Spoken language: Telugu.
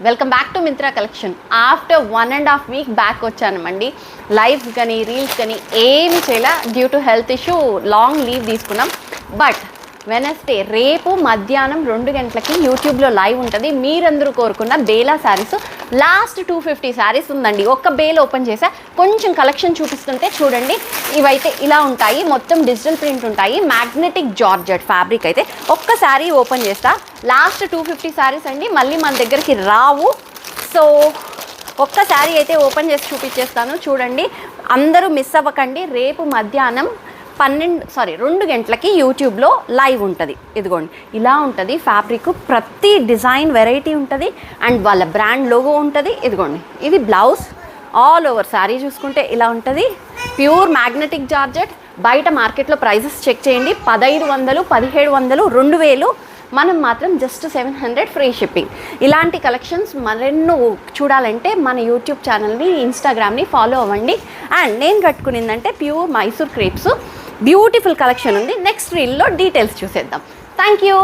Welcome back to Myntra collection. After 1.5 week back వచ్చానమండి. లైవ్స్ కానీ రీల్స్ కానీ ఏమి చేయలే, due to health issue long leave తీసుకున్నాం. బట్ వెనస్డే రేపు మధ్యాహ్నం 2 గంటలకి యూట్యూబ్లో లైవ్ ఉంటుంది. మీరందరూ కోరుకున్న బేలా శారీస్ లాస్ట్ 250 శారీస్ ఉందండి. ఒక్క బేల్ ఓపెన్ చేసా, కొంచెం కలెక్షన్ చూపిస్తుంటే చూడండి. ఇవైతే ఇలా ఉంటాయి, మొత్తం డిజిటల్ ప్రింట్ ఉంటాయి, మ్యాగ్నెటిక్ జార్జెట్ ఫ్యాబ్రిక్. అయితే ఒక్క శారీ ఓపెన్ చేస్తా, లాస్ట్ 250 శారీస్ అండి, మళ్ళీ మన దగ్గరికి రావు. సో ఒక్క శారీ అయితే ఓపెన్ చేసి చూపించేస్తాను, చూడండి. అందరూ మిస్ అవ్వకండి. రేపు మధ్యాహ్నం 2 గంటలకి యూట్యూబ్లో లైవ్ ఉంటుంది. ఇదిగోండి ఇలా ఉంటుంది ఫ్యాబ్రిక్, ప్రతి డిజైన్ వెరైటీ ఉంటుంది అండ్ వాళ్ళ బ్రాండ్ లోగో ఉంటుంది. ఇదిగోండి ఇది బ్లౌజ్. ఆల్ ఓవర్ శారీ చూసుకుంటే ఇలా ఉంటుంది, ప్యూర్ మ్యాగ్నెటిక్ జార్జెట్. బయట మార్కెట్లో ప్రైజెస్ చెక్ చేయండి, 1500, 1700, 2000. మనం మాత్రం జస్ట్ 700 ఫ్రీ షిప్పింగ్. ఇలాంటి కలెక్షన్స్ మరెన్నో చూడాలంటే మన యూట్యూబ్ ఛానల్ని, ఇన్స్టాగ్రామ్ని ఫాలో అవ్వండి. అండ్ నేను కట్టుకునిందంటే pure Mysore crepes, beautiful collection ఉంది. నెక్స్ట్ రీల్లో డీటెయిల్స్ చూసేద్దాం. Thank you.